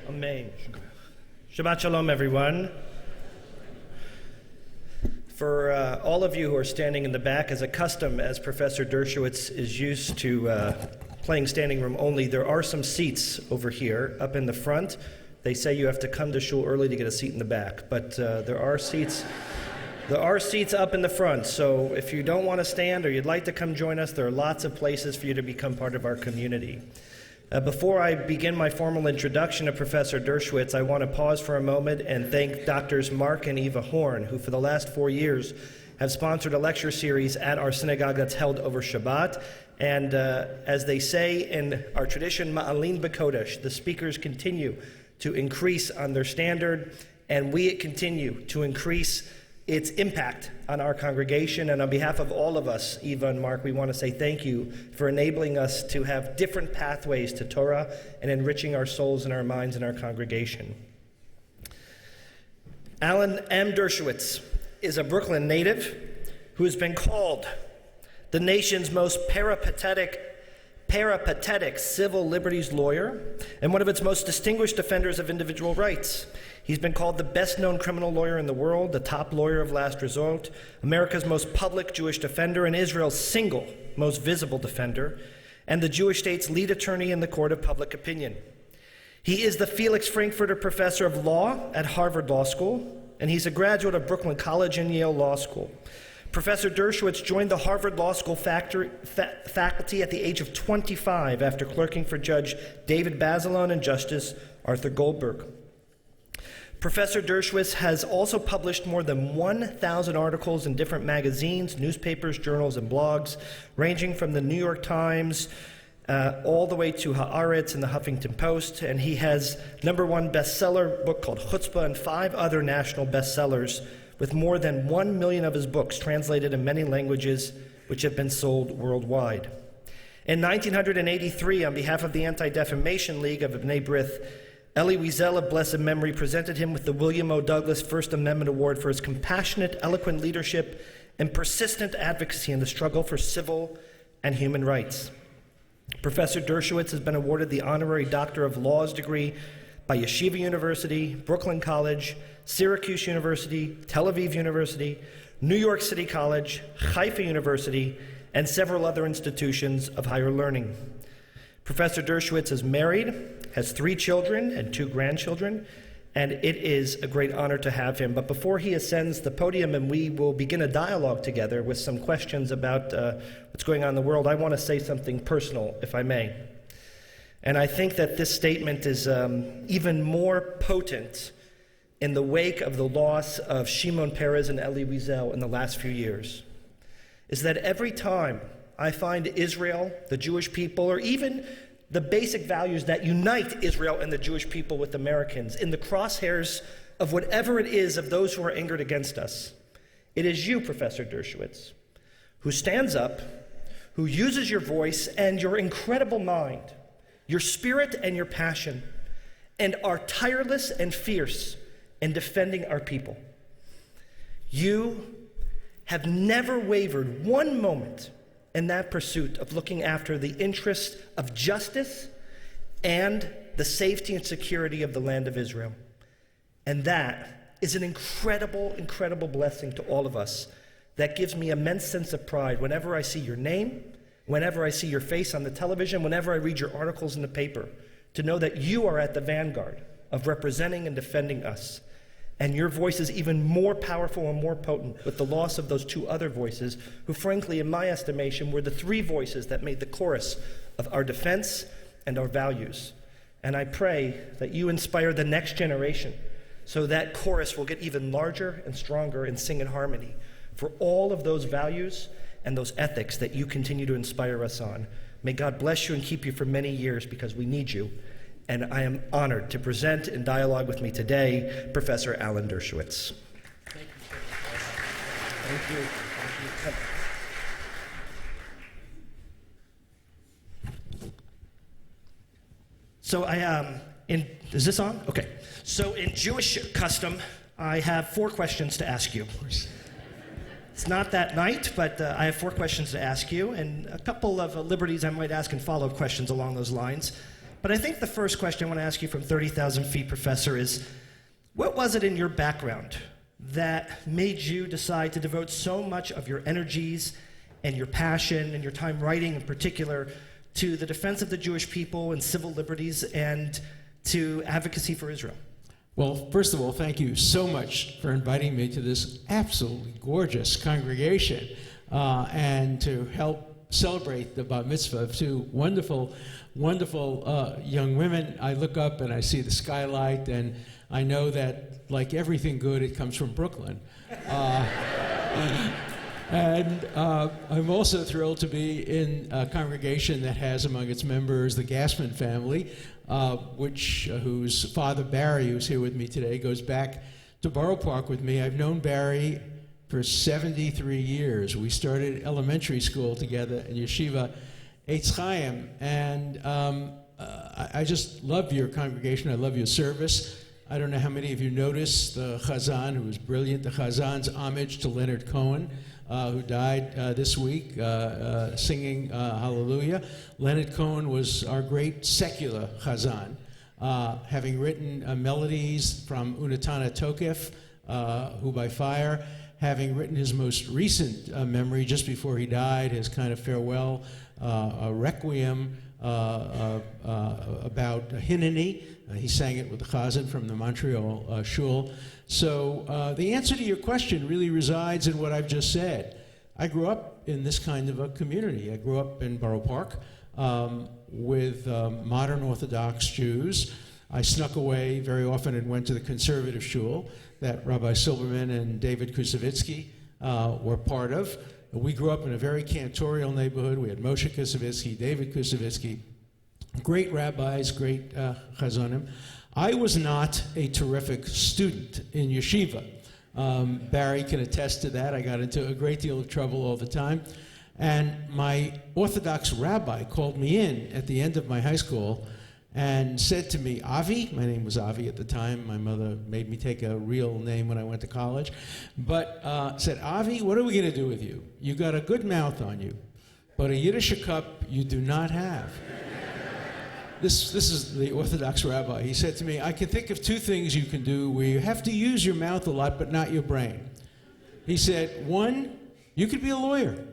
Amen. Shabbat Shalom, everyone. For all of you who are standing in the back, as a custom, as Professor Dershowitz is used to playing standing room only, there are some seats over here up in the front. They say you have to come to shul early to get a seat in the back, but there are seats up in the front. So if you don't want to stand or you'd like to come join us, there are lots of places for you to become part of our community. Before I begin my formal introduction of Professor Dershowitz, I want to pause for a moment and thank Doctors Mark and Eva Horn, who for the last 4 years have sponsored a lecture series at our synagogue that's held over Shabbat. And as they say in our tradition, Ma'alin B'Kodesh, the speakers continue to increase on their standard, and we continue to increase its impact on our congregation. And on behalf of all of us, Eva and Mark, we want to say thank you for enabling us to have different pathways to Torah and enriching our souls and our minds in our congregation. Alan M. Dershowitz is a Brooklyn native who has been called the nation's most peripatetic civil liberties lawyer and one of its most distinguished defenders of individual rights. He's been called the best-known criminal lawyer in the world, the top lawyer of last resort, America's most public Jewish defender, and Israel's single most visible defender, and the Jewish state's lead attorney in the court of public opinion. He is the Felix Frankfurter Professor of Law at Harvard Law School, and he's a graduate of Brooklyn College and Yale Law School. Professor Dershowitz joined the Harvard Law School faculty at the age of 25 after clerking for Judge David Bazelon and Justice Arthur Goldberg. Professor Dershowitz has also published more than 1,000 articles in different magazines, newspapers, journals, and blogs, ranging from the New York Times all the way to Haaretz and the Huffington Post. And he has #1 bestseller book called Chutzpah and 5 other national bestsellers, with more than 1 million of his books translated in many languages, which have been sold worldwide. In 1983, on behalf of the Anti-Defamation League of B'nai B'rith, Elie Wiesel of blessed memory presented him with the William O. Douglas First Amendment Award for his compassionate, eloquent leadership and persistent advocacy in the struggle for civil and human rights. Professor Dershowitz has been awarded the Honorary Doctor of Laws degree by Yeshiva University, Brooklyn College, Syracuse University, Tel Aviv University, New York City College, Haifa University, and several other institutions of higher learning. Professor Dershowitz is married, has 3 children and 2 grandchildren, and it is a great honor to have him. But before he ascends the podium and we will begin a dialogue together with some questions about what's going on in the world, I want to say something personal, if I may. And I think that this statement is even more potent in the wake of the loss of Shimon Peres and Elie Wiesel in the last few years, is that every time I find Israel, the Jewish people, or even the basic values that unite Israel and the Jewish people with Americans in the crosshairs of whatever it is of those who are angered against us, it is you, Professor Dershowitz, who stands up, who uses your voice and your incredible mind, your spirit and your passion, and are tireless and fierce in defending our people. You have never wavered one moment in that pursuit of looking after the interests of justice and the safety and security of the land of Israel. And that is an incredible, incredible blessing to all of us that gives me immense sense of pride whenever I see your name, whenever I see your face on the television, whenever I read your articles in the paper, to know that you are at the vanguard of representing and defending us. And your voice is even more powerful and more potent with the loss of those 2 other voices, who frankly, in my estimation, were the 3 voices that made the chorus of our defense and our values. And I pray that you inspire the next generation so that chorus will get even larger and stronger and sing in harmony for all of those values and those ethics that you continue to inspire us on. May God bless you and keep you for many years, because we need you. And I am honored to present in dialogue with me today, Professor Alan Dershowitz. Thank you, sir. Thank you. Thank you. So is this on? Okay. So in Jewish custom, I have 4 questions to ask you. It's not that night, but I have 4 questions to ask you, and a couple of liberties I might ask and follow-up questions along those lines. But I think the first question I want to ask you from 30,000 feet, Professor, is what was it in your background that made you decide to devote so much of your energies and your passion and your time writing in particular to the defense of the Jewish people and civil liberties and to advocacy for Israel? Well, first of all, thank you so much for inviting me to this absolutely gorgeous congregation and to help celebrate the bat mitzvah of two wonderful, wonderful young women. I look up and I see the skylight, and I know that, like everything good, it comes from Brooklyn. And I'm also thrilled to be in a congregation that has among its members the Gassman family, whose father Barry, who's here with me today, goes back to Borough Park with me. I've known Barry for 73 years. We started elementary school together in Yeshiva Eitz Chaim, and I just love your congregation. I love your service. I don't know how many of you noticed the Chazan, who was brilliant, the Chazan's homage to Leonard Cohen, who died this week, singing Hallelujah. Leonard Cohen was our great secular Chazan, having written melodies from Unatana Tokef, Who by Fire, having written his most recent memory just before he died, his kind of farewell requiem about Hineni. He sang it with the Chazan from the Montreal Shul. So the answer to your question really resides in what I've just said. I grew up in this kind of a community. I grew up in Borough Park with modern Orthodox Jews. I snuck away very often and went to the conservative shul that Rabbi Silberman and David Kusevitsky were part of. We grew up in a very cantorial neighborhood. We had Moshe Kusevitsky, David Kusevitsky, great rabbis, great chazonim. I was not a terrific student in yeshiva. Barry can attest to that. I got into a great deal of trouble all the time. And my Orthodox rabbi called me in at the end of my high school and said to me, Avi, my name was Avi at the time. My mother made me take a real name when I went to college. But said, Avi, what are we going to do with you? You got a good mouth on you, but a Yiddish cup you do not have. This is the Orthodox rabbi. He said to me, I can think of two things you can do where you have to use your mouth a lot, but not your brain. He said, one, you could be a lawyer.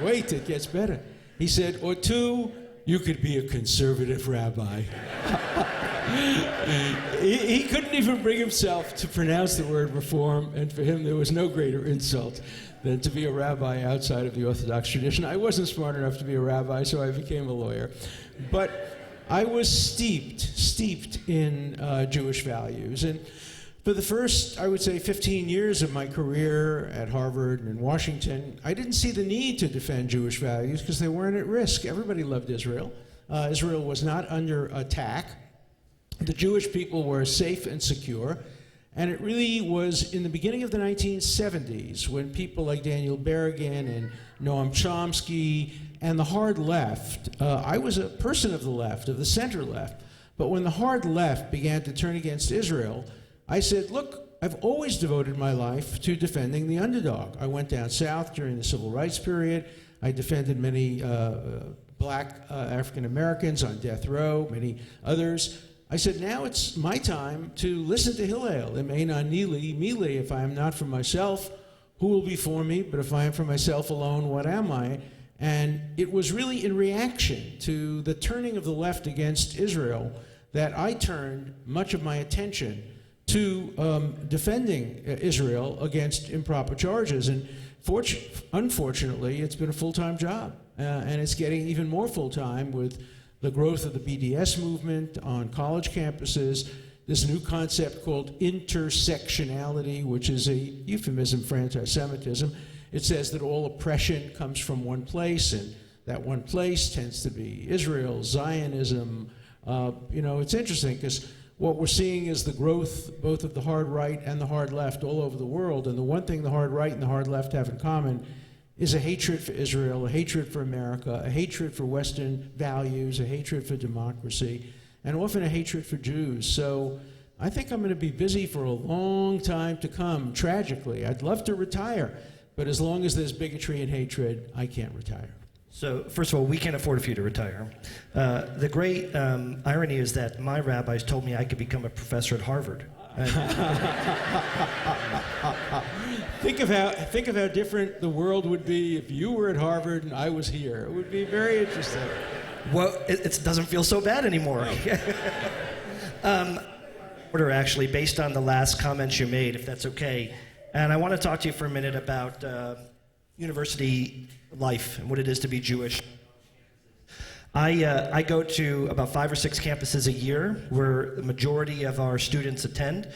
Wait, it gets better. He said, or two, you could be a conservative rabbi. He couldn't even bring himself to pronounce the word reform, and for him there was no greater insult than to be a rabbi outside of the Orthodox tradition. I wasn't smart enough to be a rabbi, so I became a lawyer. But I was steeped in Jewish values. And for the first, I would say, 15 years of my career at Harvard and in Washington, I didn't see the need to defend Jewish values because they weren't at risk. Everybody loved Israel. Israel was not under attack. The Jewish people were safe and secure. And it really was in the beginning of the 1970s when people like Daniel Berrigan and Noam Chomsky and the hard left, I was a person of the left, of the center left, but when the hard left began to turn against Israel, I said, look, I've always devoted my life to defending the underdog. I went down south during the civil rights period. I defended many black African Americans on death row, many others. I said, now it's my time to listen to Hillel. Emanu-El, mili, if I am not for myself, who will be for me? But if I am for myself alone, what am I? And it was really in reaction to the turning of the left against Israel that I turned much of my attention to defending Israel against improper charges. And unfortunately, it's been a full-time job. And it's getting even more full-time with the growth of the BDS movement on college campuses, this new concept called intersectionality, which is a euphemism for anti-Semitism. It says that all oppression comes from one place, and that one place tends to be Israel, Zionism. It's interesting because what we're seeing is the growth both of the hard right and the hard left all over the world. And the one thing the hard right and the hard left have in common is a hatred for Israel, a hatred for America, a hatred for Western values, a hatred for democracy, and often a hatred for Jews. So I think I'm going to be busy for a long time to come, tragically. I'd love to retire, but as long as there's bigotry and hatred, I can't retire. So, first of all, we can't afford for you to retire. The great irony is that my rabbis told me I could become a professor at Harvard. Think of how different the world would be if you were at Harvard and I was here. It would be very interesting. Well, it doesn't feel so bad anymore. Order, actually, based on the last comments you made, if that's okay. And I want to talk to you for a minute about university life and what it is to be Jewish. I go to about 5 or 6 campuses a year where the majority of our students attend.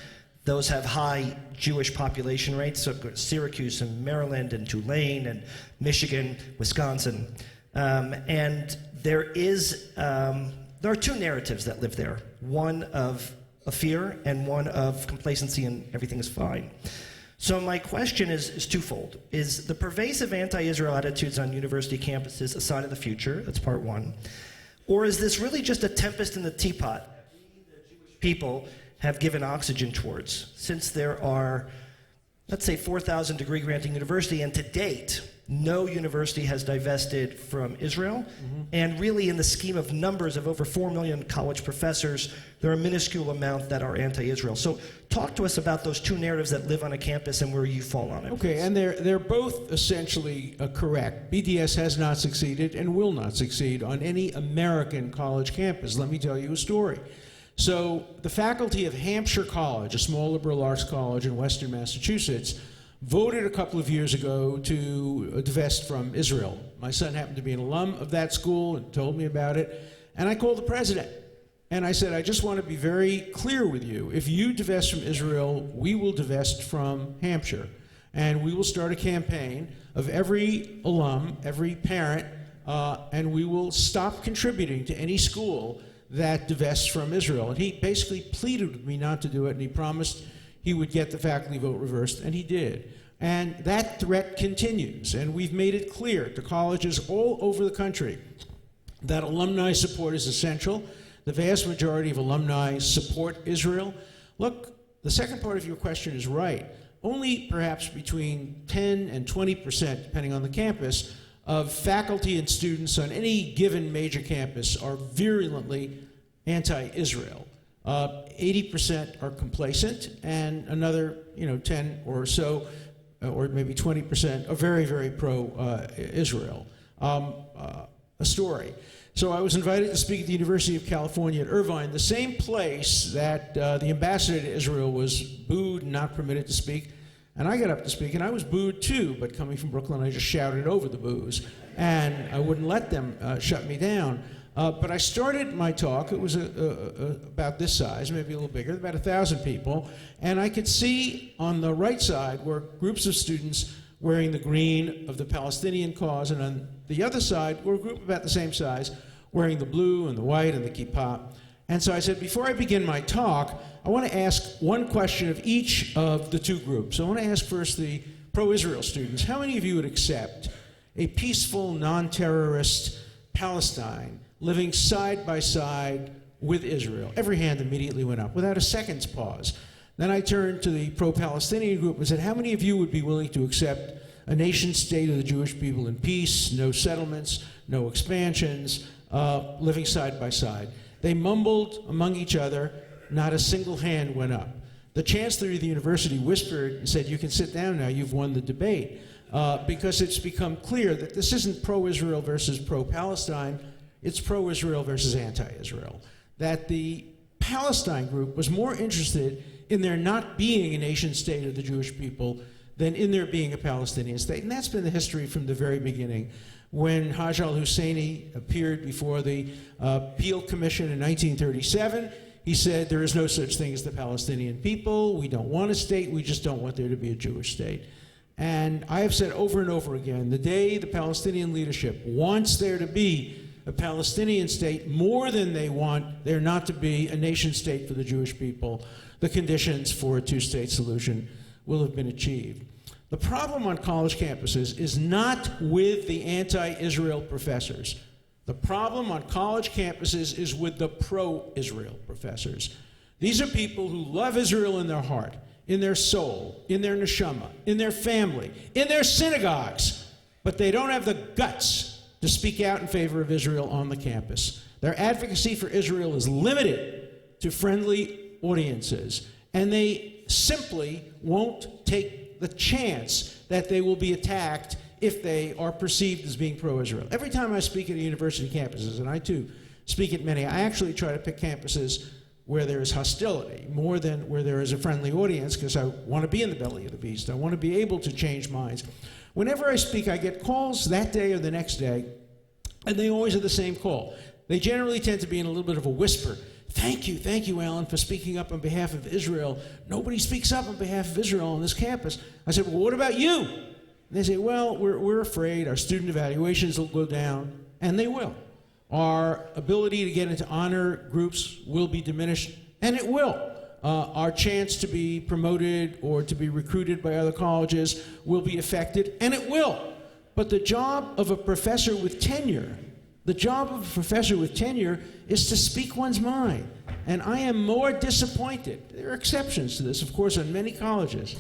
Those have high Jewish population rates, so Syracuse and Maryland and Tulane and Michigan, Wisconsin. And there are 2 narratives that live there, one of a fear and one of complacency and everything is fine. So my question is twofold. Is the pervasive anti-Israel attitudes on university campuses a sign of the future? That's part one. Or is this really just a tempest in the teapot that we, the Jewish people, have given oxygen towards? Since there are, let's say, 4,000 degree granting university, and to date, no university has divested from Israel. Mm-hmm. And really, in the scheme of numbers of over 4 million college professors, there are a minuscule amount that are anti-Israel. So talk to us about those 2 narratives that live on a campus and where you fall on it. Okay, and they're both essentially correct. BDS has not succeeded and will not succeed on any American college campus. Let me tell you a story. So the faculty of Hampshire College, a small liberal arts college in western Massachusetts, voted a couple of years ago to divest from Israel. My son happened to be an alum of that school and told me about it. And I called the president. And I said, I just want to be very clear with you. If you divest from Israel, we will divest from Hampshire. And we will start a campaign of every alum, every parent, and we will stop contributing to any school that divests from Israel. And he basically pleaded with me not to do it, and he promised he would get the faculty vote reversed, and he did. And that threat continues, and we've made it clear to colleges all over the country that alumni support is essential. The vast majority of alumni support Israel. Look, the second part of your question is right. Only perhaps between 10 and 20%, depending on the campus, of faculty and students on any given major campus are virulently anti-Israel. 80% are complacent, and another 10 or so, or maybe 20% are very, very pro-Israel. A story. So I was invited to speak at the University of California at Irvine, the same place that the ambassador to Israel was booed and not permitted to speak. And I got up to speak, and I was booed too, but coming from Brooklyn, I just shouted over the boos, and I wouldn't let them shut me down. But I started my talk. It was about this size, maybe a little bigger, about 1,000 people. And I could see on the right side were groups of students wearing the green of the Palestinian cause, and on the other side were a group about the same size wearing the blue and the white and the kippah. And so I said, before I begin my talk, I want to ask one question of each of the 2 groups. I want to ask first the pro-Israel students. How many of you would accept a peaceful, non-terrorist Palestine living side by side with Israel? Every hand immediately went up without a second's pause. Then I turned to the pro-Palestinian group and said, how many of you would be willing to accept a nation state of the Jewish people in peace, no settlements, no expansions, living side by side? They mumbled among each other. Not a single hand went up. The chancellor of the university whispered and said, you can sit down now, you've won the debate, because it's become clear that this isn't pro-Israel versus pro-Palestine, it's pro-Israel versus anti-Israel. That the Palestine group was more interested in there not being a nation state of the Jewish people than in there being a Palestinian state. And that's been the history from the very beginning. When Haj al-Husseini appeared before the Peel Commission in 1937, he said, there is no such thing as the Palestinian people. We don't want a state. We just don't want there to be a Jewish state. And I have said over and over again, the day the Palestinian leadership wants there to be a Palestinian state more than they want there not to be a nation state for the Jewish people, the conditions for a 2-state solution will have been achieved. The problem on college campuses is not with the anti-Israel professors. The problem on college campuses is with the pro-Israel professors. These are people who love Israel in their heart, in their soul, in their neshama, in their family, in their synagogues, but they don't have the guts to speak out in favor of Israel on the campus. Their advocacy for Israel is limited to friendly audiences, and they simply won't take the chance that they will be attacked if they are perceived as being pro-Israel. Every time I speak at university campuses, and I too speak at many, I actually try to pick campuses where there is hostility more than where there is a friendly audience, because I want to be in the belly of the beast. I want to be able to change minds. Whenever I speak, I get calls that day or the next day, and they always are the same call. They generally tend to be in a little bit of a whisper. Thank you, Alan, for speaking up on behalf of Israel. Nobody speaks up on behalf of Israel on this campus. I said, well, what about you? And they say, well, we're afraid our student evaluations will go down, and they will. Our ability to get into honor groups will be diminished, and it will. Our chance to be promoted or to be recruited by other colleges will be affected, and it will. But the job of a professor with tenure, is to speak one's mind. And I am more disappointed. There are exceptions to this, of course, on many colleges.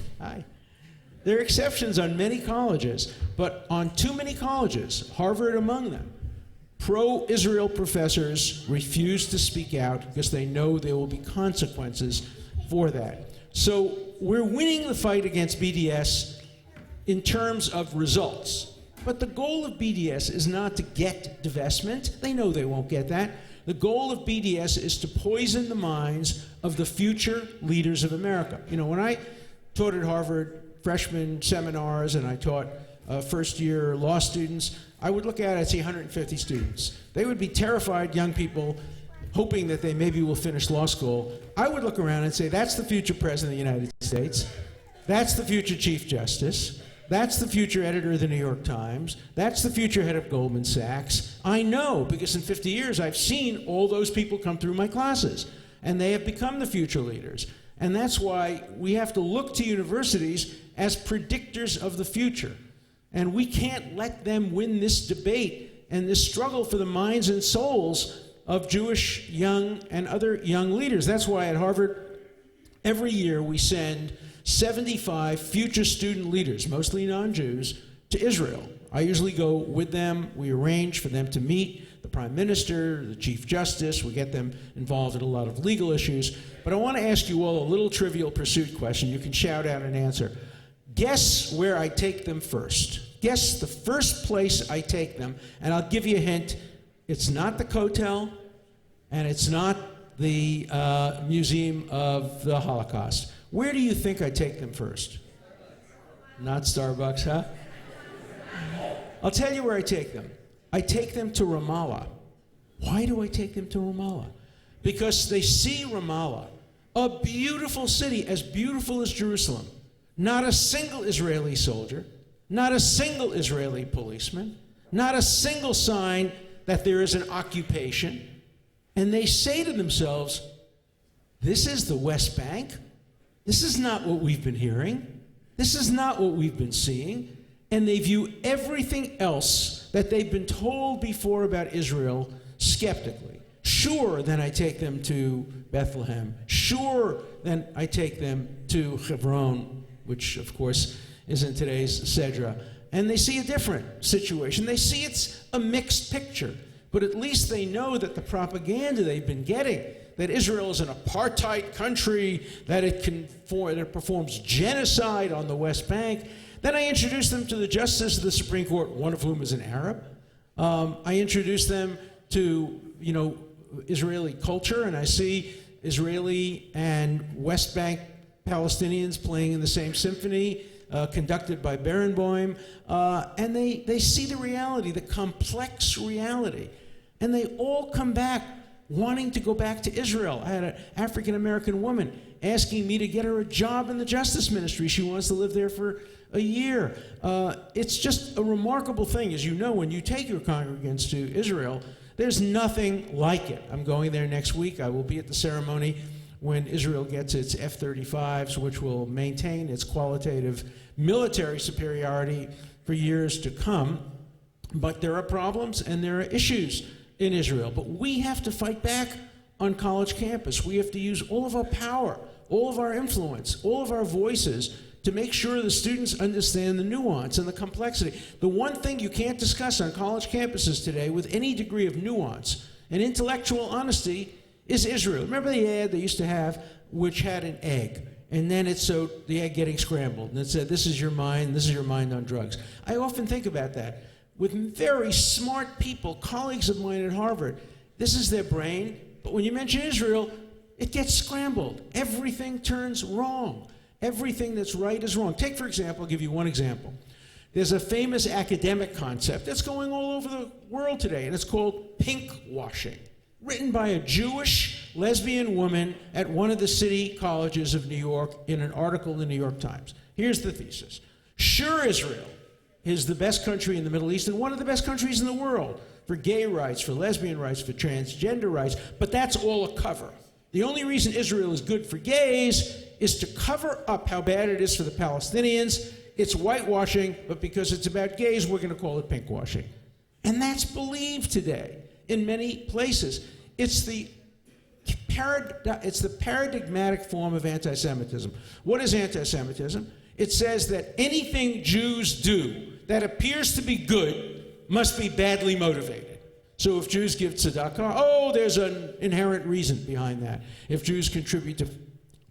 There are exceptions on many colleges, but on too many colleges, Harvard among them, pro-Israel professors refuse to speak out because they know there will be consequences for that. So we're winning the fight against BDS in terms of results. But the goal of BDS is not to get divestment. They know they won't get that. The goal of BDS is to poison the minds of the future leaders of America. You know, when I taught at Harvard freshman seminars and I taught first-year law students, I would look at it and see 150 students. They would be terrified young people hoping that they maybe will finish law school. I would look around and say, that's the future president of the United States. That's the future chief justice. That's the future editor of the New York Times. That's the future head of Goldman Sachs. I know, because in 50 years I've seen all those people come through my classes, and they have become the future leaders. And that's why we have to look to universities as predictors of the future. And we can't let them win this debate and this struggle for the minds and souls of Jewish young and other young leaders. That's why at Harvard, every year we send 75 future student leaders, mostly non-Jews, to Israel. I usually go with them. We arrange for them to meet the Prime Minister, the Chief Justice. We get them involved in a lot of legal issues. But I want to ask you all a little Trivial Pursuit question. You can shout out an answer. Guess where I take them first. Guess the first place I take them, and I'll give you a hint. It's not the Kotel, and it's not the Museum of the Holocaust. Where do you think I take them first? Not Starbucks, huh? I'll tell you where I take them. I take them to Ramallah. Why do I take them to Ramallah? Because they see Ramallah, a beautiful city, as beautiful as Jerusalem. Not a single Israeli soldier, not a single Israeli policeman, not a single sign that there is an occupation. And they say to themselves, this is the West Bank? This is not what we've been hearing. This is not what we've been seeing. And they view everything else that they've been told before about Israel skeptically. Sure, then I take them to Bethlehem. Sure, then I take them to Hebron, which, of course, is in today's Sedra. And they see a different situation. They see it's a mixed picture. But at least they know that the propaganda they've been getting, that Israel is an apartheid country, that it performs genocide on the West Bank. Then I introduce them to the justices of the Supreme Court, one of whom is an Arab. I introduce them to, Israeli culture, and I see Israeli and West Bank Palestinians playing in the same symphony, conducted by Barenboim, and they see the reality, the complex reality. And they all come back wanting to go back to Israel. I had an African-American woman asking me to get her a job in the Justice Ministry. She wants to live there for a year. It's just a remarkable thing. As you know, when you take your congregants to Israel, there's nothing like it. I'm going there next week. I will be at the ceremony when Israel gets its F-35s, which will maintain its qualitative military superiority for years to come. But there are problems and there are issues in Israel. But we have to fight back on college campus. We have to use all of our power, all of our influence, all of our voices to make sure the students understand the nuance and the complexity. The one thing you can't discuss on college campuses today with any degree of nuance and intellectual honesty is Israel. Remember the ad they used to have, which had an egg, and then it showed the egg getting scrambled, and it said, this is your mind on drugs. I often think about that. With very smart people, colleagues of mine at Harvard, this is their brain, but when you mention Israel, it gets scrambled. Everything turns wrong. Everything that's right is wrong. Take, for example, I'll give you one example. There's a famous academic concept that's going all over the world today, and it's called pink washing, written by a Jewish lesbian woman at one of the city colleges of New York in an article in the New York Times. Here's the thesis. Sure, Israel is the best country in the Middle East and one of the best countries in the world for gay rights, for lesbian rights, for transgender rights, but that's all a cover. The only reason Israel is good for gays is to cover up how bad it is for the Palestinians. It's whitewashing, but because it's about gays, we're going to call it pinkwashing. And that's believed today in many places. It's the paradigmatic form of anti-Semitism. What is anti-Semitism? It says that anything Jews do that appears to be good must be badly motivated. So if Jews give tzedakah, there's an inherent reason behind that. If Jews contribute to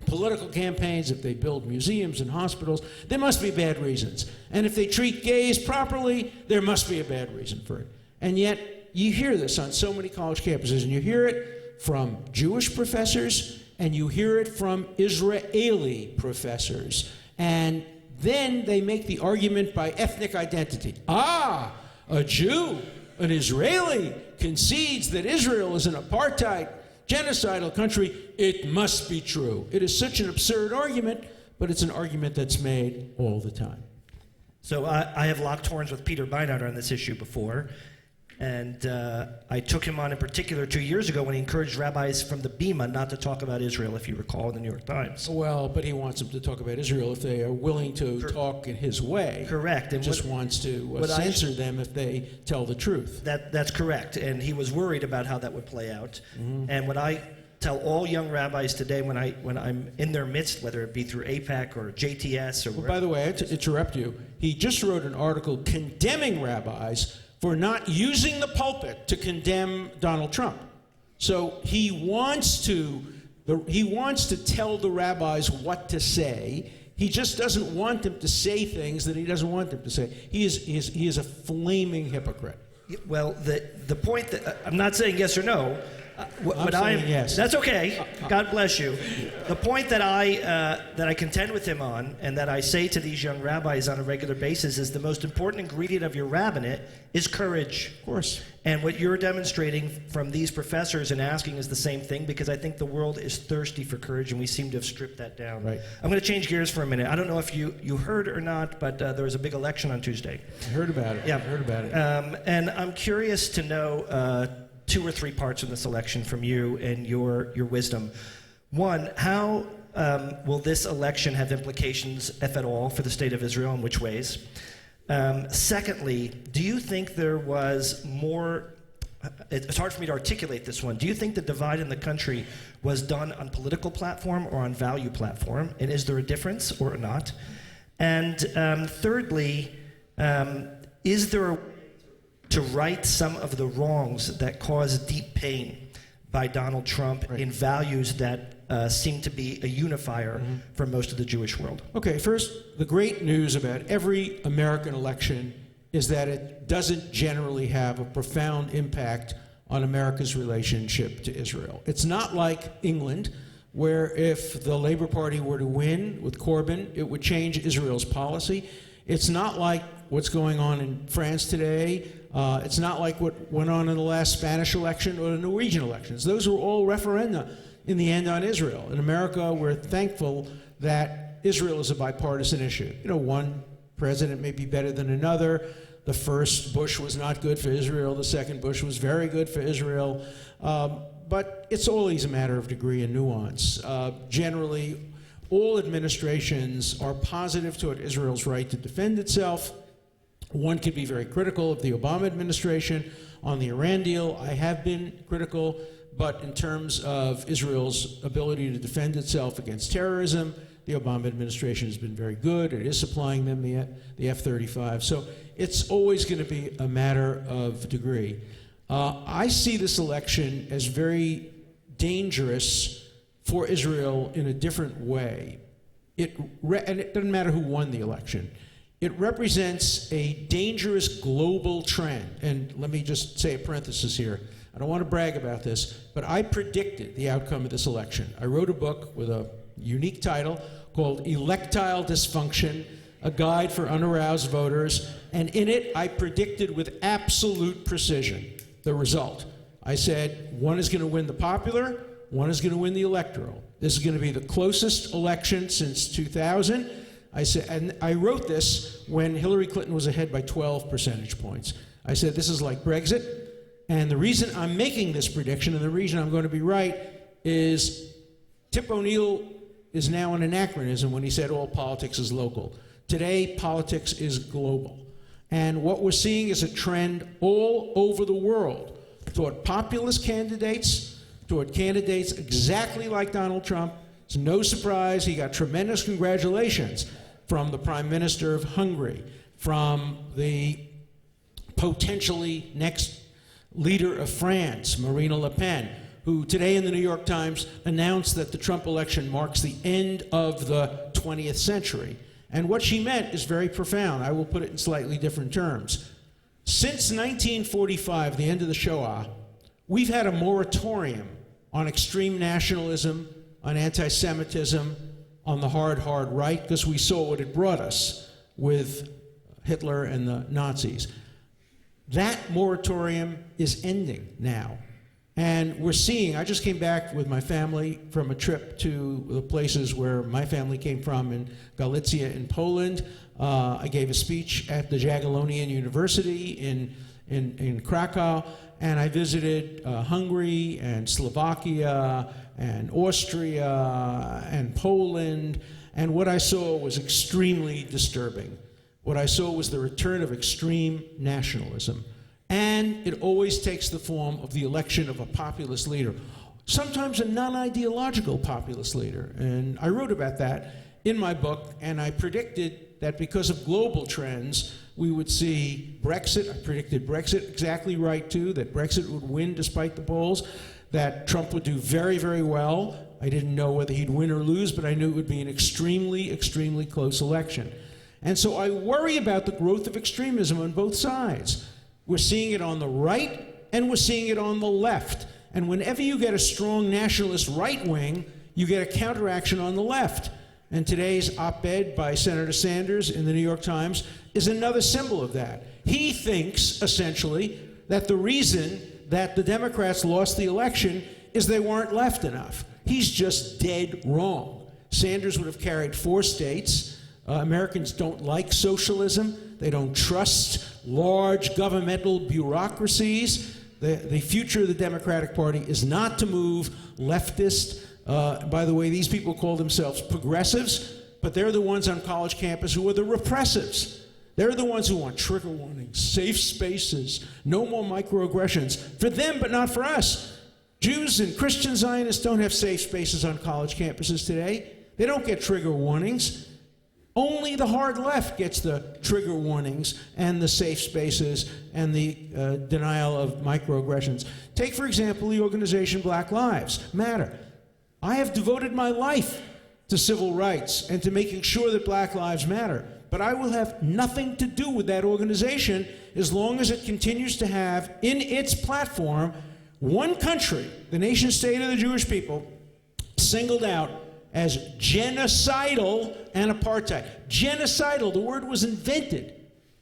political campaigns, if they build museums and hospitals, there must be bad reasons. And if they treat gays properly, there must be a bad reason for it. And yet, you hear this on so many college campuses, and you hear it from Jewish professors, and you hear it from Israeli professors. And then they make the argument by ethnic identity. A Jew, an Israeli, concedes that Israel is an apartheid, genocidal country. It must be true. It is such an absurd argument, but it's an argument that's made all the time. So I have locked horns with Peter Beinart on this issue before, and I took him on in particular 2 years ago when he encouraged rabbis from the Bima not to talk about Israel, if you recall, in the New York Times. Well, but he wants them to talk about Israel if they are willing to talk in his way. Correct. And just wants to censor them if they tell the truth. That's correct, and he was worried about how that would play out. Mm-hmm. And what I tell all young rabbis today when I'm in their midst, whether it be through APAC or JTS or wherever. By the way, I have to interrupt you. He just wrote an article condemning rabbis for not using the pulpit to condemn Donald Trump. So he wants to tell the rabbis what to say. He just doesn't want them to say things that he doesn't want them to say. He is a flaming hypocrite. Well, the point that I'm not saying yes or no. I'm saying yes. That's okay. God bless you. The point that I contend with him on, and that I say to these young rabbis on a regular basis, is the most important ingredient of your rabbinate is courage. Of course. And what you're demonstrating from these professors and asking is the same thing, because I think the world is thirsty for courage, and we seem to have stripped that down. Right. I'm going to change gears for a minute. I don't know if you heard or not, but there was a big election on Tuesday. I heard about it. Yeah. I heard about it. And I'm curious to know 2 or 3 parts of this election from you and your wisdom. One, how will this election have implications, if at all, for the state of Israel, in which ways? Secondly, do you think there was more, it's hard for me to articulate this one, do you think the divide in the country was done on political platform or on value platform? And is there a difference or not? And thirdly, is there a to right some of the wrongs that caused deep pain by Donald Trump in values that seem to be a unifier for most of the Jewish world? Okay, first, the great news about every American election is that it doesn't generally have a profound impact on America's relationship to Israel. It's not like England, where if the Labour Party were to win with Corbyn, it would change Israel's policy. It's not like what's going on in France today. It's not like what went on in the last Spanish election or the Norwegian elections. Those were all referenda in the end on Israel. In America, we're thankful that Israel is a bipartisan issue. You know, one president may be better than another. The first Bush was not good for Israel. The second Bush was very good for Israel. But it's always a matter of degree and nuance. Generally, all administrations are positive toward Israel's right to defend itself. One could be very critical of the Obama administration on the Iran deal. I have been critical, but in terms of Israel's ability to defend itself against terrorism, the Obama administration has been very good. It is supplying them the F-35. So it's always going to be a matter of degree. I see this election as very dangerous for Israel in a different way. And it doesn't matter who won the election. It represents a dangerous global trend. And let me just say a parenthesis here. I don't want to brag about this, but I predicted the outcome of this election. I wrote a book with a unique title called Electile Dysfunction, a guide for unaroused voters. And in it, I predicted with absolute precision the result. I said, one is going to win the popular, one is going to win the electoral. This is going to be the closest election since 2000. I said, and I wrote this when Hillary Clinton was ahead by 12 percentage points. I said, this is like Brexit. And the reason I'm making this prediction, and the reason I'm going to be right, is Tip O'Neill is now an anachronism when he said all politics is local. Today, politics is global. And what we're seeing is a trend all over the world toward populist candidates, toward candidates exactly like Donald Trump. It's no surprise he got tremendous congratulations from the Prime Minister of Hungary, from the potentially next leader of France, Marine Le Pen, who today in the New York Times announced that the Trump election marks the end of the 20th century. And what she meant is very profound. I will put it in slightly different terms. Since 1945, the end of the Shoah, we've had a moratorium on extreme nationalism, on anti-Semitism, on the hard right, because we saw what it brought us with Hitler and the Nazis. That moratorium is ending now. And we're seeing, I just came back with my family from a trip to the places where my family came from in Galicia in Poland. I gave a speech at the Jagiellonian University in Krakow, and I visited Hungary and Slovakia and Austria and Poland, and what I saw was extremely disturbing. What I saw was the return of extreme nationalism. And it always takes the form of the election of a populist leader, sometimes a non-ideological populist leader. And I wrote about that in my book, and I predicted that because of global trends, we would see Brexit. I predicted Brexit exactly right, too, that Brexit would win despite the polls, that Trump would do very, very well. I didn't know whether he'd win or lose, but I knew it would be an extremely, extremely close election. And so I worry about the growth of extremism on both sides. We're seeing it on the right, and we're seeing it on the left. And whenever you get a strong nationalist right wing, you get a counteraction on the left. And today's op-ed by Senator Sanders in the New York Times is another symbol of that. He thinks, essentially, that the reason that the Democrats lost the election is they weren't left enough. He's just dead wrong. Sanders would have carried 4 states. Americans don't like socialism. They don't trust large governmental bureaucracies. The future of the Democratic Party is not to move leftist. By the way, these people call themselves progressives, but they're the ones on college campus who are the repressives. They're the ones who want trigger warnings, safe spaces, no more microaggressions. For them, but not for us. Jews and Christian Zionists don't have safe spaces on college campuses today. They don't get trigger warnings. Only the hard left gets the trigger warnings and the safe spaces and the denial of microaggressions. Take, for example, the organization Black Lives Matter. I have devoted my life to civil rights and to making sure that Black Lives Matter. But I will have nothing to do with that organization as long as it continues to have in its platform one country, the nation state of the Jewish people, singled out as genocidal and apartheid. Genocidal, the word was invented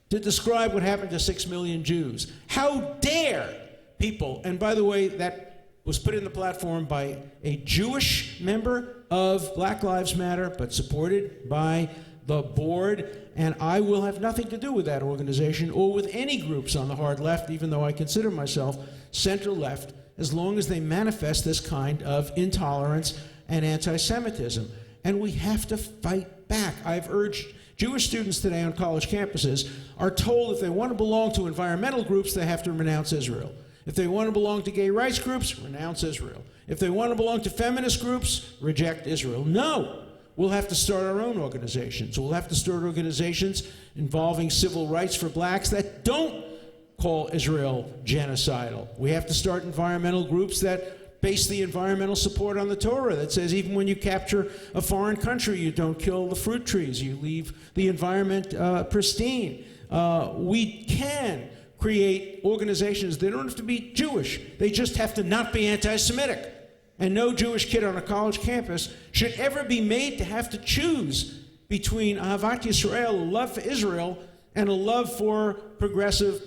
to describe what happened to 6 million Jews. How dare people, and by the way, that was put in the platform by a Jewish member of Black Lives Matter, but supported by the board, and I will have nothing to do with that organization or with any groups on the hard left, even though I consider myself center-left, as long as they manifest this kind of intolerance and anti-Semitism. And we have to fight back. I've urged Jewish students today on college campuses are told if they want to belong to environmental groups, they have to renounce Israel. If they want to belong to gay rights groups, renounce Israel. If they want to belong to feminist groups, reject Israel. No. We'll have to start our own organizations. We'll have to start organizations involving civil rights for blacks that don't call Israel genocidal. We have to start environmental groups that base the environmental support on the Torah, that says even when you capture a foreign country, you don't kill the fruit trees. You leave the environment pristine. We can create organizations. They don't have to be Jewish. They just have to not be anti-Semitic. And no Jewish kid on a college campus should ever be made to have to choose between Ahavat Yisrael, a love for Israel, and a love for progressive,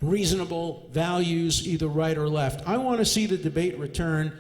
reasonable values, either right or left. I want to see the debate return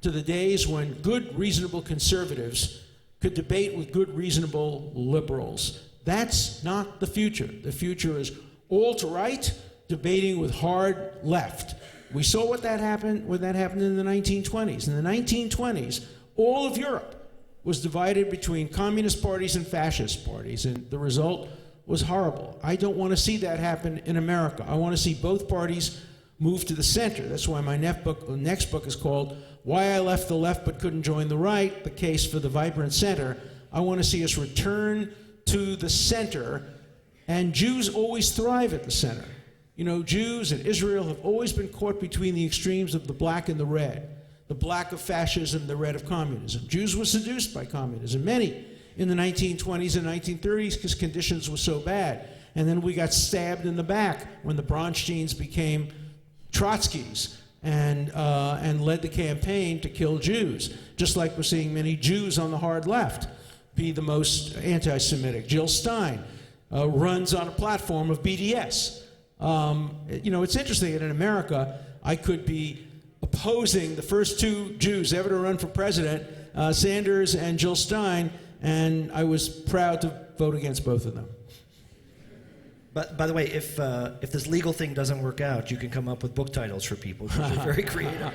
to the days when good, reasonable conservatives could debate with good, reasonable liberals. That's not the future. The future is alt-right debating with hard left. We saw what that happened in the 1920s. In the 1920s, all of Europe was divided between communist parties and fascist parties, and the result was horrible. I don't want to see that happen in America. I want to see both parties move to the center. That's why my next book is called Why I Left the Left But Couldn't Join the Right, The Case for the Vibrant Center. I want to see us return to the center, and Jews always thrive at the center. You know, Jews and Israel have always been caught between the extremes of the black and the red, the black of fascism, the red of communism. Jews were seduced by communism, many in the 1920s and 1930s because conditions were so bad. And then we got stabbed in the back when the Bronsteins became Trotskys and led the campaign to kill Jews, just like we're seeing many Jews on the hard left be the most anti-Semitic. Jill Stein runs on a platform of BDS. You know, it's interesting that in America, I could be opposing the first two Jews ever to run for president, Sanders and Jill Stein, and I was proud to vote against both of them. But by the way, if this legal thing doesn't work out, you can come up with book titles for people. You're very creative.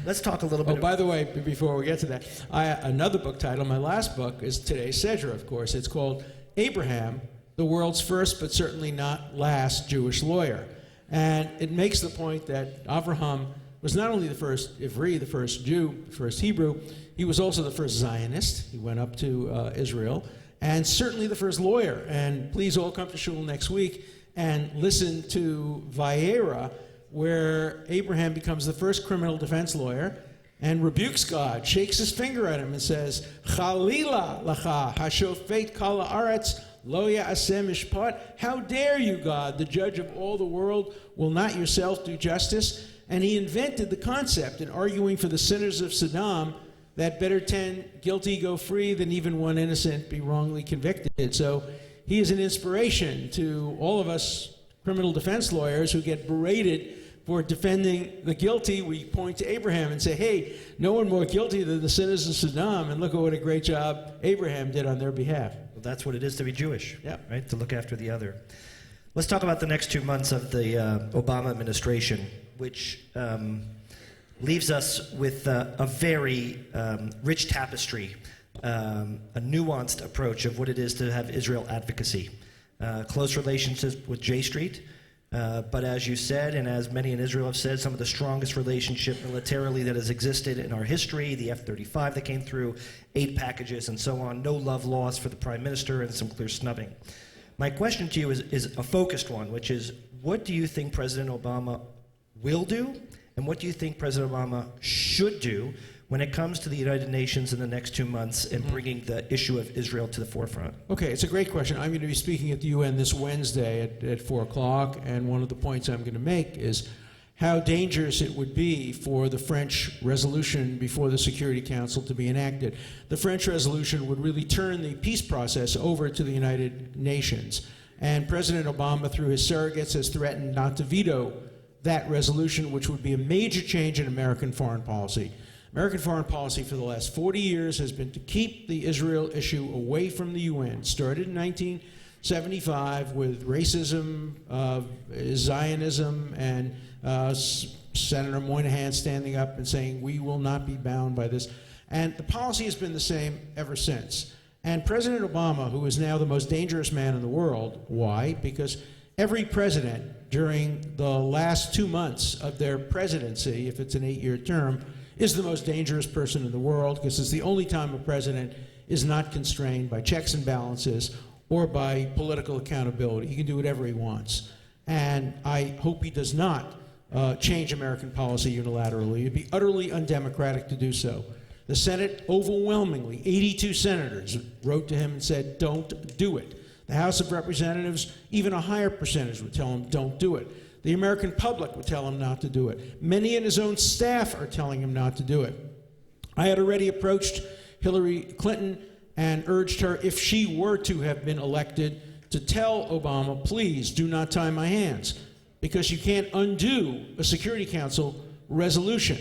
Let's talk a little bit. Oh, by the way, before we get to that, another book title, my last book, is today's Sedra, of course. It's called Abraham, the world's first but certainly not last Jewish lawyer. And it makes the point that Avraham was not only the first Ivri, the first Jew, the first Hebrew, he was also the first Zionist. He went up to Israel, and certainly the first lawyer. And please all come to shul next week and listen to Vayera, where Abraham becomes the first criminal defense lawyer and rebukes God, shakes his finger at him and says, Chalila lacha hashofet kol haaretz lo ya'aseh mishpat. How dare you, God, the judge of all the world, will not yourself do justice? And he invented the concept in arguing for the sinners of Saddam that better 10 guilty go free than even one innocent be wrongly convicted. So he is an inspiration to all of us criminal defense lawyers who get berated for defending the guilty. We point to Abraham and say, hey, no one more guilty than the sinners of Saddam, and look at what a great job Abraham did on their behalf. Well, that's what it is to be Jewish, yeah. Right? To look after the other. Let's talk about the next 2 months of the Obama administration, which leaves us with a very rich tapestry, a nuanced approach of what it is to have Israel advocacy. Close relationships with J Street, but as you said, and as many in Israel have said, some of the strongest relationship militarily that has existed in our history, the F-35 that came through, 8 packages and so on, no love lost for the prime minister, and some clear snubbing. My question to you is a focused one, which is, what do you think President Obama will do, and what do you think President Obama should do when it comes to the United Nations in the next 2 months and bringing the issue of Israel to the forefront? Okay, it's a great question. I'm going to be speaking at the UN this Wednesday at 4 o'clock, and one of the points I'm going to make is how dangerous it would be for the French resolution before the Security Council to be enacted. The French resolution would really turn the peace process over to the United Nations. And President Obama, through his surrogates, has threatened not to veto that resolution, which would be a major change in American foreign policy. American foreign policy for the last 40 years has been to keep the Israel issue away from the UN. It started in 1975 with racism, Zionism, and Senator Moynihan standing up and saying, we will not be bound by this. And the policy has been the same ever since. And President Obama, who is now the most dangerous man in the world, why? Because every president during the last 2 months of their presidency, if it's an 8-year term, is the most dangerous person in the world, because it's the only time a president is not constrained by checks and balances or by political accountability. He can do whatever he wants. And I hope he does not change American policy unilaterally. It'd be utterly undemocratic to do so. The Senate overwhelmingly, 82 senators, wrote to him and said, don't do it. The House of Representatives, even a higher percentage would tell him, don't do it. The American public would tell him not to do it. Many in his own staff are telling him not to do it. I had already approached Hillary Clinton and urged her, if she were to have been elected, to tell Obama, please do not tie my hands, because you can't undo a Security Council resolution.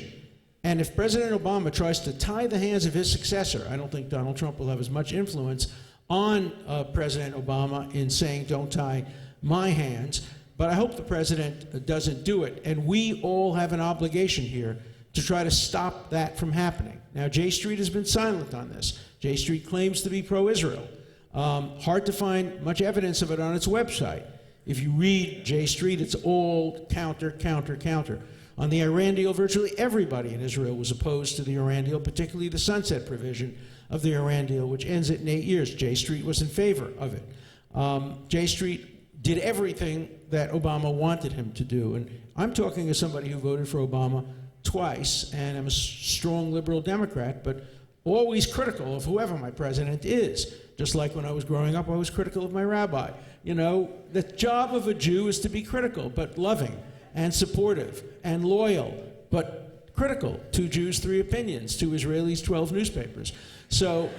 And if President Obama tries to tie the hands of his successor, I don't think Donald Trump will have as much influence on President Obama in saying, don't tie my hands. But I hope the president doesn't do it. And we all have an obligation here to try to stop that from happening. Now, J Street has been silent on this. J Street claims to be pro-Israel. Hard to find much evidence of it on its website. If you read J Street, it's all counter, counter, counter. On the Iran deal, virtually everybody in Israel was opposed to the Iran deal, particularly the sunset provision of the Iran deal, which ends it in 8 years. J Street was in favor of it. J Street did everything that Obama wanted him to do. And I'm talking as somebody who voted for Obama twice, and I'm a strong liberal Democrat, but always critical of whoever my president is. Just like when I was growing up, I was critical of my rabbi. You know, the job of a Jew is to be critical, but loving and supportive and loyal, but critical. 2 Jews, 3 opinions. 2 Israelis, 12 newspapers. So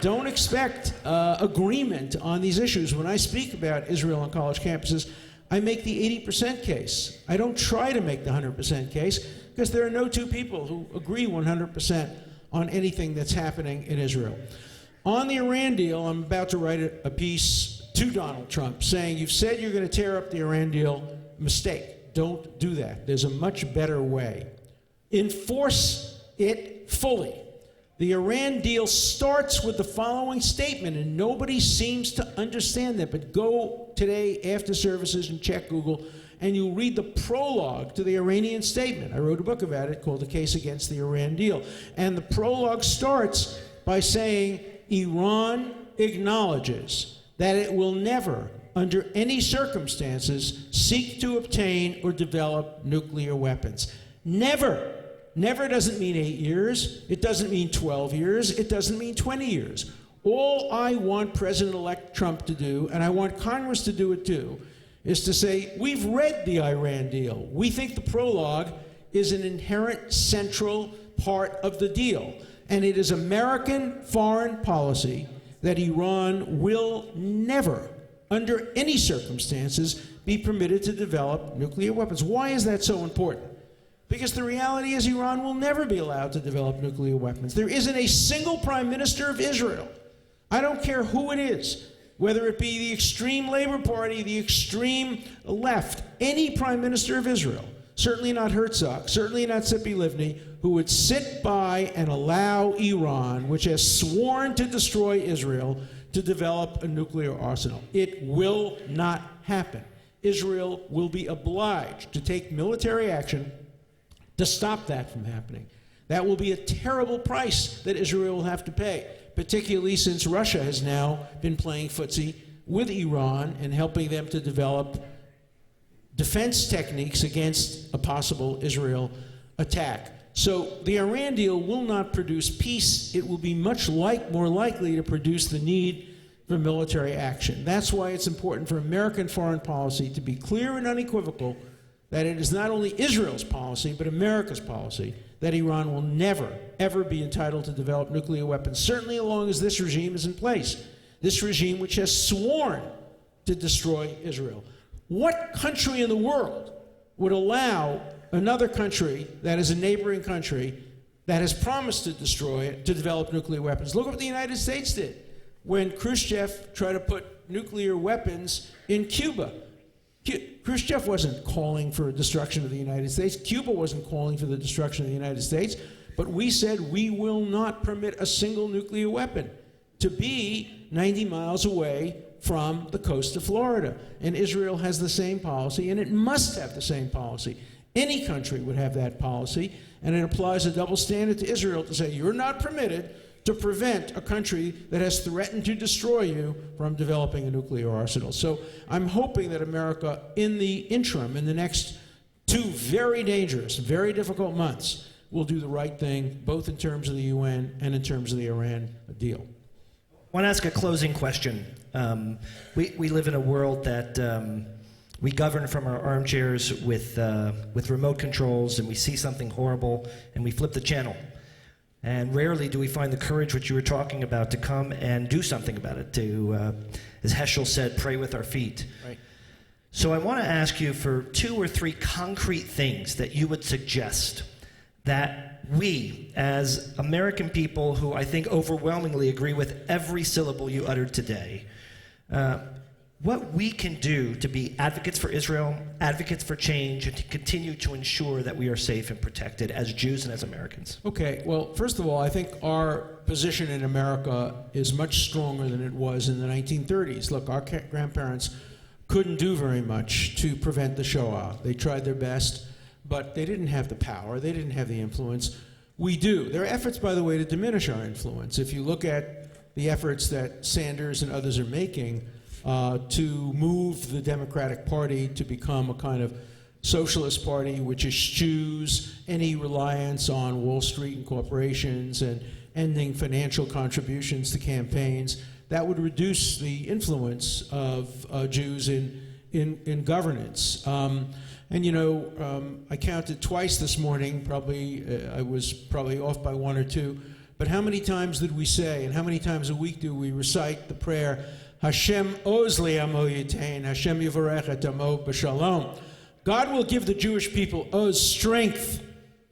don't expect agreement on these issues. When I speak about Israel on college campuses, I make the 80% case. I don't try to make the 100% case, because there are no 2 people who agree 100% on anything that's happening in Israel. On the Iran deal, I'm about to write a piece to Donald Trump saying, you've said you're going to tear up the Iran deal. Mistake. Don't do that. There's a much better way. Enforce it fully. The Iran deal starts with the following statement, and nobody seems to understand that, but go today after services and check Google, and you'll read the prologue to the Iranian statement. I wrote a book about it called The Case Against the Iran Deal. And the prologue starts by saying, Iran acknowledges that it will never, under any circumstances, seek to obtain or develop nuclear weapons. Never. Never doesn't mean 8 years. It doesn't mean 12 years. It doesn't mean 20 years. All I want President-elect Trump to do, and I want Congress to do it too, is to say, we've read the Iran deal. We think the prologue is an inherent central part of the deal. And it is American foreign policy that Iran will never, under any circumstances, be permitted to develop nuclear weapons. Why is that so important? Because the reality is Iran will never be allowed to develop nuclear weapons. There isn't a single prime minister of Israel, I don't care who it is, whether it be the extreme Labor Party, the extreme left, any prime minister of Israel, certainly not Herzog, certainly not Tzipi Livni, who would sit by and allow Iran, which has sworn to destroy Israel, to develop a nuclear arsenal. It will not happen. Israel will be obliged to take military action to stop that from happening. That will be a terrible price that Israel will have to pay, particularly since Russia has now been playing footsie with Iran and helping them to develop defense techniques against a possible Israel attack. So the Iran deal will not produce peace. It will be much more likely to produce the need for military action. That's why it's important for American foreign policy to be clear and unequivocal that it is not only Israel's policy, but America's policy, that Iran will never, ever be entitled to develop nuclear weapons, certainly as long as this regime is in place. This regime which has sworn to destroy Israel. What country in the world would allow another country that is a neighboring country that has promised to destroy it to develop nuclear weapons? Look what the United States did when Khrushchev tried to put nuclear weapons in Cuba. Khrushchev wasn't calling for destruction of the United States. Cuba wasn't calling for the destruction of the United States. But we said we will not permit a single nuclear weapon to be 90 miles away from the coast of Florida. And Israel has the same policy, and it must have the same policy. Any country would have that policy, and it applies a double standard to Israel to say you're not permitted to prevent a country that has threatened to destroy you from developing a nuclear arsenal. So I'm hoping that America, in the interim, in the next 2 very dangerous, very difficult months, will do the right thing, both in terms of the UN and in terms of the Iran deal. I want to ask a closing question. We live in a world that we govern from our armchairs with remote controls, and we see something horrible, and we flip the channel. And rarely do we find the courage, which you were talking about, to come and do something about it, to, as Heschel said, pray with our feet. Right. So I want to ask you for 2 or 3 concrete things that you would suggest that we, as American people who I think overwhelmingly agree with every syllable you uttered today, what we can do to be advocates for Israel, advocates for change, and to continue to ensure that we are safe and protected as Jews and as Americans. Okay, well, first of all, I think our position in America is much stronger than it was in the 1930s. Look, our grandparents couldn't do very much to prevent the Shoah. They tried their best, but they didn't have the power. They didn't have the influence. We do. There are efforts, by the way, to diminish our influence. If you look at the efforts that Sanders and others are making to move the Democratic Party to become a kind of socialist party which eschews any reliance on Wall Street and corporations and ending financial contributions to campaigns, that would reduce the influence of Jews in governance. And you know, I counted twice this morning, I was probably off by 1 or 2, but how many times did we say, and how many times a week do we recite the prayer, Hashem oz li'amo yitain, Hashem yivarech et amo b'shalom. God will give the Jewish people oz, strength,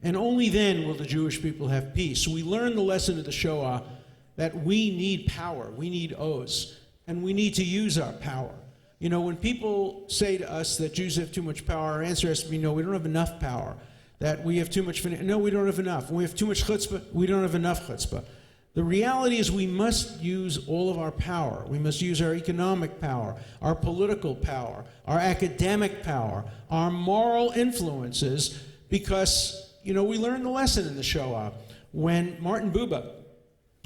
and only then will the Jewish people have peace. So we learn the lesson of the Shoah that we need power, we need oz, and we need to use our power. You know, when people say to us that Jews have too much power, our answer has to be no, we don't have enough power. That we have too much, no, we don't have enough. When we have too much chutzpah, we don't have enough chutzpah. The reality is we must use all of our power. We must use our economic power, our political power, our academic power, our moral influences, because, you know, we learned the lesson in the Shoah. When Martin Buber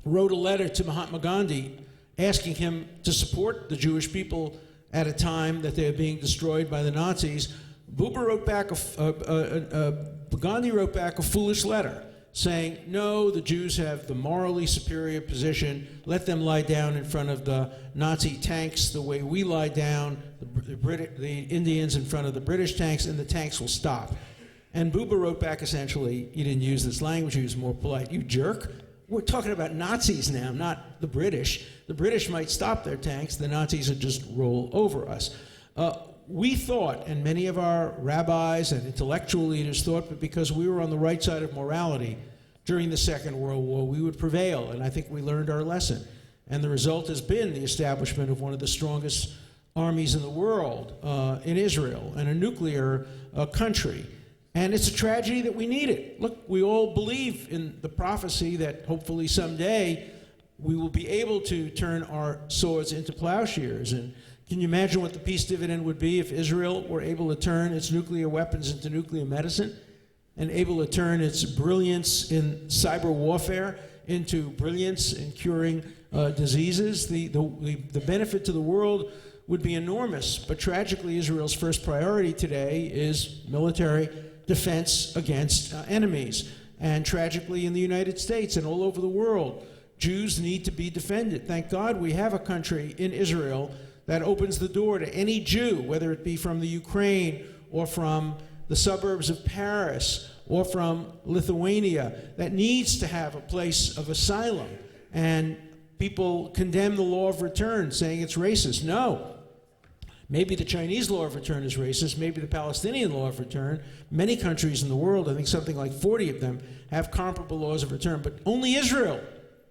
wrote a letter to Mahatma Gandhi asking him to support the Jewish people at a time that they were being destroyed by the Nazis, Gandhi wrote back a foolish letter saying, no, the Jews have the morally superior position. Let them lie down in front of the Nazi tanks the way we lie down, the Indians in front of the British tanks, and the tanks will stop. And Buber wrote back essentially, you didn't use this language, he was more polite. You jerk. We're talking about Nazis now, not the British. The British might stop their tanks. The Nazis would just roll over us. We thought, and many of our rabbis and intellectual leaders thought, but because we were on the right side of morality during the Second World War, we would prevail. And I think we learned our lesson. And the result has been the establishment of one of the strongest armies in the world in Israel, and a nuclear country. And it's a tragedy that we need it. Look, we all believe in the prophecy that hopefully someday we will be able to turn our swords into plowshares. And can you imagine what the peace dividend would be if Israel were able to turn its nuclear weapons into nuclear medicine and able to turn its brilliance in cyber warfare into brilliance in curing diseases? The benefit to the world would be enormous. But tragically, Israel's first priority today is military defense against enemies. And tragically, in the United States and all over the world, Jews need to be defended. Thank God we have a country in Israel that opens the door to any Jew, whether it be from the Ukraine or from the suburbs of Paris or from Lithuania, that needs to have a place of asylum. And people condemn the law of return, saying it's racist. No. Maybe the Chinese law of return is racist, maybe the Palestinian law of return. Many countries in the world, I think something like 40 of them, have comparable laws of return. But only Israel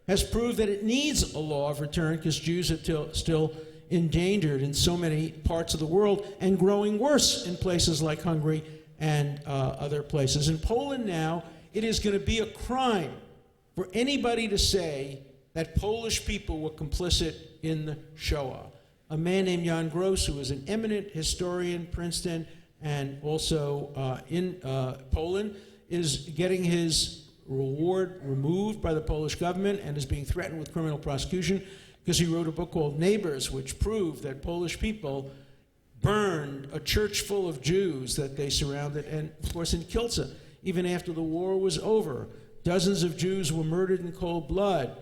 has proved that it needs a law of return because Jews are still endangered in so many parts of the world and growing worse in places like Hungary and other places. In Poland now, it is going to be a crime for anybody to say that Polish people were complicit in the Shoah. a man named Jan Gross, who is an eminent historian, Princeton, and also in Poland, is getting his reward removed by the Polish government and is being threatened with criminal prosecution because he wrote a book called Neighbors, which proved that Polish people burned a church full of Jews that they surrounded, and of course in Kielce, even after the war was over, dozens of Jews were murdered in cold blood.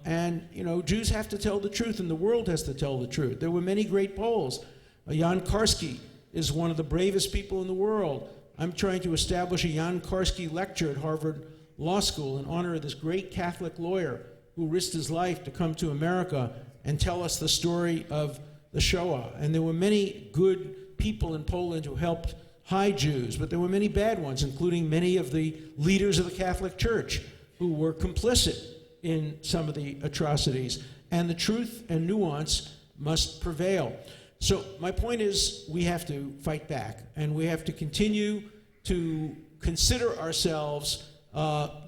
And, you know, Jews have to tell the truth, and the world has to tell the truth. There were many great Poles. Jan Karski is one of the bravest people in the world. I'm trying to establish a Jan Karski lecture at Harvard Law School in honor of this great Catholic lawyer who risked his life to come to America and tell us the story of the Shoah. And there were many good people in Poland who helped hide Jews, but there were many bad ones, including many of the leaders of the Catholic Church who were complicit in some of the atrocities. And the truth and nuance must prevail. So my point is, we have to fight back, and we have to continue to consider ourselves,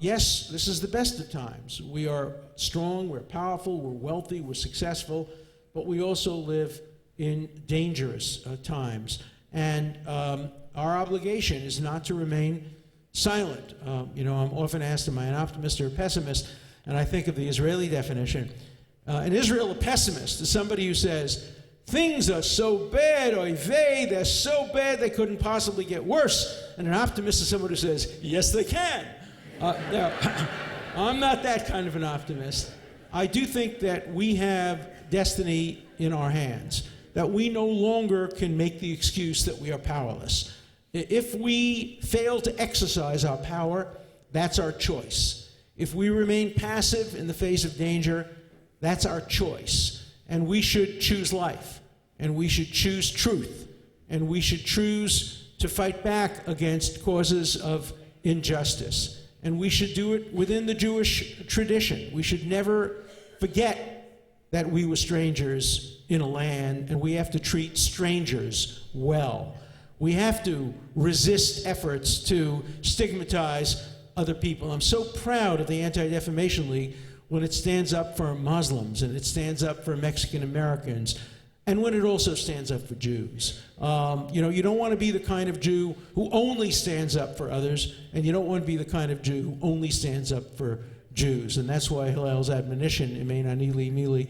yes, this is the best of times. We are strong, we're powerful, we're wealthy, we're successful, but we also live in dangerous times. And our obligation is not to remain silent. You know, I'm often asked, am I an optimist or a pessimist? And I think of the Israeli definition. In Israel, a pessimist is somebody who says, things are so bad, oy vey, they're so bad they couldn't possibly get worse. And an optimist is someone who says, yes, they can. Now, I'm not that kind of an optimist. I do think that we have destiny in our hands, that we no longer can make the excuse that we are powerless. If we fail to exercise our power, that's our choice. If we remain passive in the face of danger, that's our choice. And we should choose life, and we should choose truth, and we should choose to fight back against causes of injustice. And we should do it within the Jewish tradition. We should never forget that we were strangers in a land, and we have to treat strangers well. We have to resist efforts to stigmatize other people. I'm so proud of the Anti-Defamation League when it stands up for Muslims, and it stands up for Mexican Americans, and when it also stands up for Jews. You know, you don't want to be the kind of Jew who only stands up for others, and you don't want to be the kind of Jew who only stands up for Jews. And that's why Hillel's admonition, Emanu-El,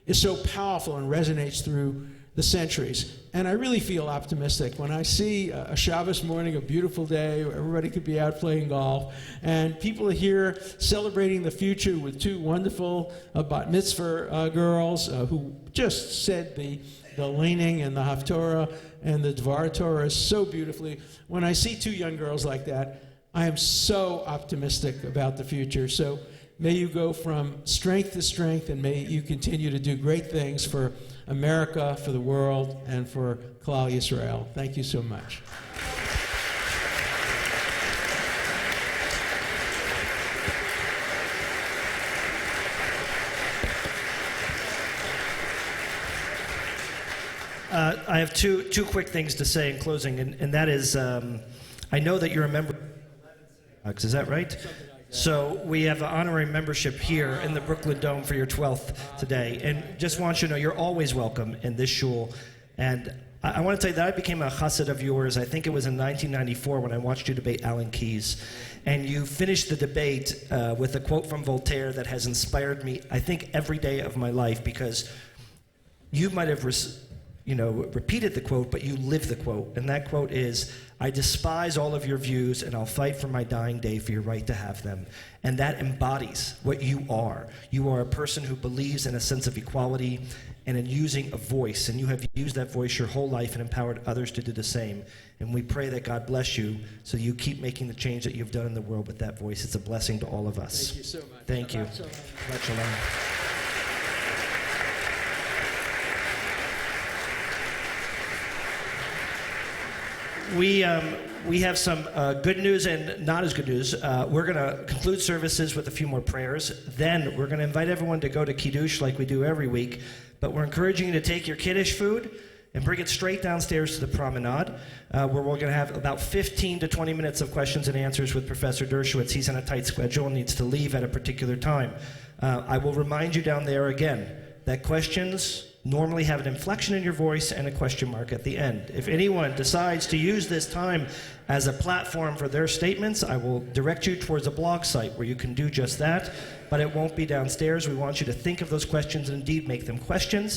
is so powerful and resonates through the centuries. And I really feel optimistic when I see a Shabbos morning, a beautiful day, where everybody could be out playing golf, and people are here celebrating the future with two wonderful bat mitzvah girls who just said the Leining and the Haftorah and the Dvar Torah so beautifully. When I see two young girls like that, I am so optimistic about the future. So may you go from strength to strength, and may you continue to do great things for America, for the world, and for Klal Yisrael. Thank you so much. I have two quick things to say in closing, and that is, I know that you're a member of is that right? So we have an honorary membership here in the Brooklyn Dome for your 12th today. And just want you to know you're always welcome in this shul. And I want to tell you that I became a chassid of yours, I think it was in 1994 when I watched you debate Alan Keyes. And you finished the debate with a quote from Voltaire that has inspired me, I think, every day of my life, because you might have repeated the quote, but you live the quote. And that quote is, I despise all of your views, and I'll fight for my dying day for your right to have them. And that embodies what you are. You are a person who believes in a sense of equality and in using a voice. And you have used that voice your whole life and empowered others to do the same. And we pray that God bless you so you keep making the change that you've done in the world with that voice. It's a blessing to all of us. Thank you so much. Thank you. Shabbat shalom. We have some good news and not as good news. We're going to conclude services with a few more prayers. Then we're going to invite everyone to go to Kiddush like we do every week. But we're encouraging you to take your Kiddush food and bring it straight downstairs to the promenade, where we're going to have about 15 to 20 minutes of questions and answers with Professor Dershowitz. He's on a tight schedule and needs to leave at a particular time. I will remind you down there again that questions normally have an inflection in your voice and a question mark at the end. If anyone decides to use this time as a platform for their statements, I will direct you towards a blog site where you can do just that, but it won't be downstairs. We want you to think of those questions and indeed make them questions.